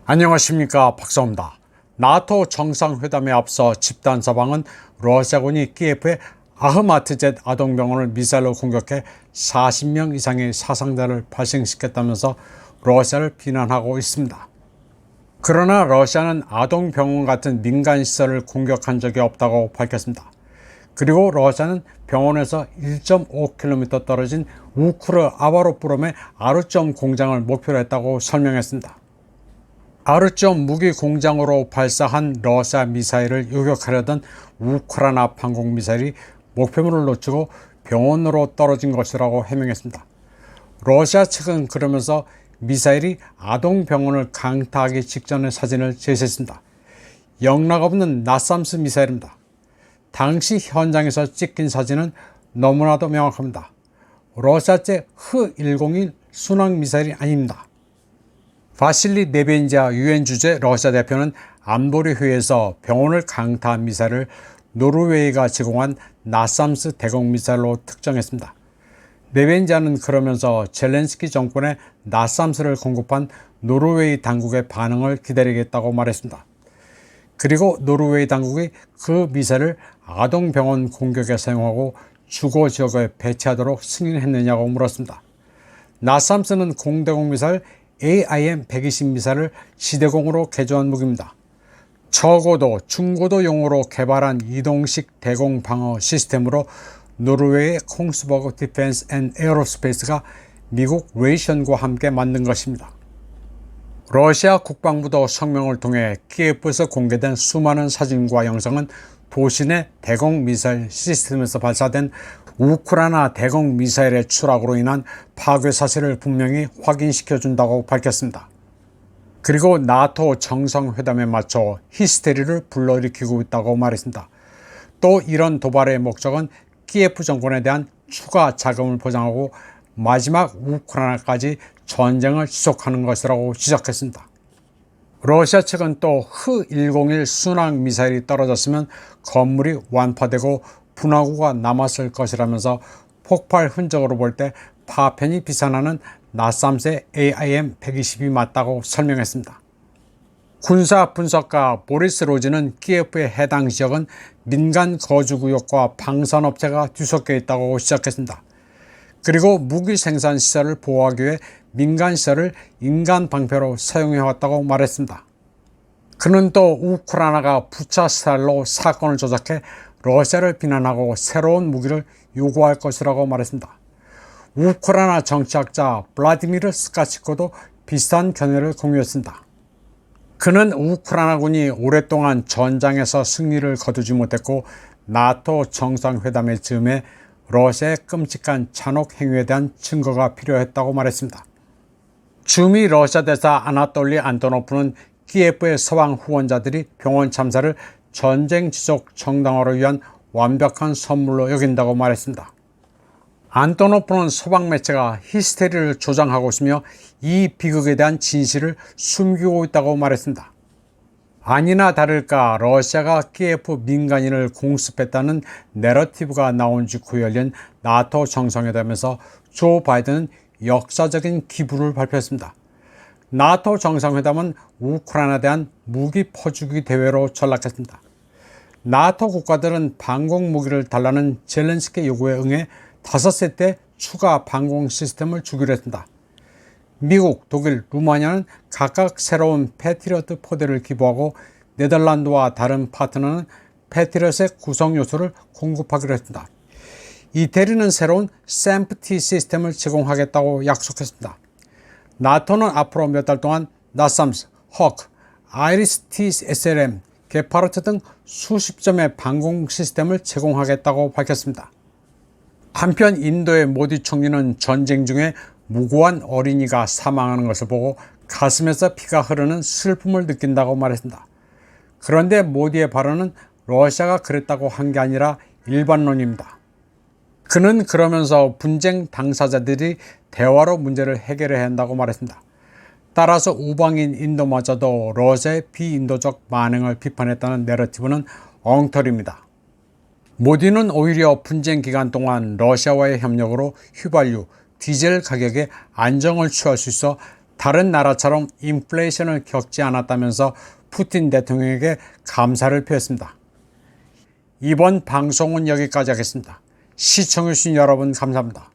안녕하십니까, 박사입니다. 나토 정상회담에 앞서 집단 서방은 러시아군이 키예프의 아흐마트젯 아동병원을 미사일로 공격해 40명 이상의 사상자를 발생시켰다면서 러시아를 비난하고 있습니다. 그러나 러시아는 아동병원 같은 민간시설을 공격한 적이 없다고 밝혔습니다. 그리고 러시아는 병원에서 1.5km 떨어진 우크르 아바로프롬의 아르점 공장을 목표로 했다고 설명했습니다. 아르점 무기 공장으로 발사한 러시아 미사일을 요격하려던 우크라이나 방공미사일이 목표물을 놓치고 병원으로 떨어진 것이라고 해명했습니다. 러시아 측은 그러면서 미사일이 아동병원을 강타하기 직전의 사진을 제시했습니다. 영락없는 나삼스 미사일입니다. 당시 현장에서 찍힌 사진은 너무나도 명확합니다. 러시아제 흐-101 순항미사일이 아닙니다. 바실리 네벤자 유엔 주재 러시아 대표는 안보리 회의에서 병원을 강타한 미사일을 노르웨이가 제공한 나삼스 대공 미사일로 특정했습니다. 네벤자는 그러면서 젤렌스키 정권에 나삼스를 공급한 노르웨이 당국의 반응을 기다리겠다고 말했습니다. 그리고 노르웨이 당국이 그 미사일을 아동병원 공격에 사용하고 주거 지역에 배치하도록 승인했느냐고 물었습니다. 나삼스는 공대공 미사일 AIM-120 미사일을 지대공으로 개조한 무기입니다. 저고도, 중고도용으로 개발한 이동식 대공 방어 시스템으로 노르웨이의 콩스버그 디펜스 앤 에어로스페이스가 미국 레이션과 함께 만든 것입니다. 러시아 국방부도 성명을 통해 키예프에서 공개된 수많은 사진과 영상은 도시 내 대공 미사일 시스템에서 발사된 우크라이나 대공 미사일의 추락으로 인한 파괴 사실을 분명히 확인시켜준다고 밝혔습니다. 그리고 나토 정상회담에 맞춰 히스테리를 불러일으키고 있다고 말했습니다. 또 이런 도발의 목적은 키예프 정권에 대한 추가 자금을 보장하고 마지막 우크라이나까지 전쟁을 지속하는 것이라고 지적했습니다. 러시아 측은 또 흐-101 순항 미사일이 떨어졌으면 건물이 완파되고 분화구가 남았을 것이라면서 폭발 흔적으로 볼 때 파편이 비산하는 나삼스의 AIM-120이 맞다고 설명했습니다. 군사 분석가 보리스 로즈는 키예프의 해당 지역은 민간 거주구역과 방산업체가 뒤섞여 있다고 지적했습니다. 그리고 무기 생산 시설을 보호하기 위해 민간 시설을 인간 방패로 사용해왔다고 말했습니다. 그는 또 우크라이나가 부차 스타일로 사건을 조작해 러시아를 비난하고 새로운 무기를 요구할 것이라고 말했습니다. 우크라이나 정치학자 블라디미르 스카치코도 비슷한 견해를 공유했습니다. 그는 우크라이나군이 오랫동안 전장에서 승리를 거두지 못했고 나토 정상회담의 즈음에 러시아의 끔찍한 잔혹 행위에 대한 증거가 필요했다고 말했습니다. 주미 러시아 대사 아나톨리 안토노프는 키예프의 서방 후원자들이 병원 참사를 전쟁 지속 정당화를 위한 완벽한 선물로 여긴다고 말했습니다. 안토노프는 서방 매체가 히스테리를 조장하고 있으며 이 비극에 대한 진실을 숨기고 있다고 말했습니다. 아니나 다를까 러시아가 키예프 민간인을 공습했다는 내러티브가 나온 직후 열린 나토 정상회담에서 조 바이든은 역사적인 기부를 발표했습니다. 나토 정상회담은 우크라이나에 대한 무기 퍼주기 대회로 전락했습니다. 나토 국가들은 방공 무기를 달라는 젤렌스키 요구에 응해 5세대 추가 방공 시스템을 주기로 했습니다. 미국, 독일, 루마니아는 각각 새로운 패트리어트 포대를 기부하고 네덜란드와 다른 파트너는 패트리어트의 구성 요소를 공급하기로 했습니다. 이태리는 새로운 샘프티 시스템을 제공하겠다고 약속했습니다. 나토는 앞으로 몇 달 동안 나삼스, 허크, 아이리스-T SLM, 게파르트 등 수십 점의 방공 시스템을 제공하겠다고 밝혔습니다. 한편 인도의 모디 총리는 전쟁 중에 무고한 어린이가 사망하는 것을 보고 가슴에서 피가 흐르는 슬픔을 느낀다고 말했습니다. 그런데 모디의 발언은 러시아가 그랬다고 한 게 아니라 일반론입니다. 그는 그러면서 분쟁 당사자들이 대화로 문제를 해결해야 한다고 말했습니다. 따라서 우방인 인도마저도 러시아의 비인도적 만행을 비판했다는 내러티브는 엉터리입니다. 모디는 오히려 분쟁 기간 동안 러시아와의 협력으로 휘발유, 디젤 가격에 안정을 취할 수 있어 다른 나라처럼 인플레이션을 겪지 않았다면서 푸틴 대통령에게 감사를 표했습니다. 이번 방송은 여기까지 하겠습니다. 시청해주신 여러분 감사합니다.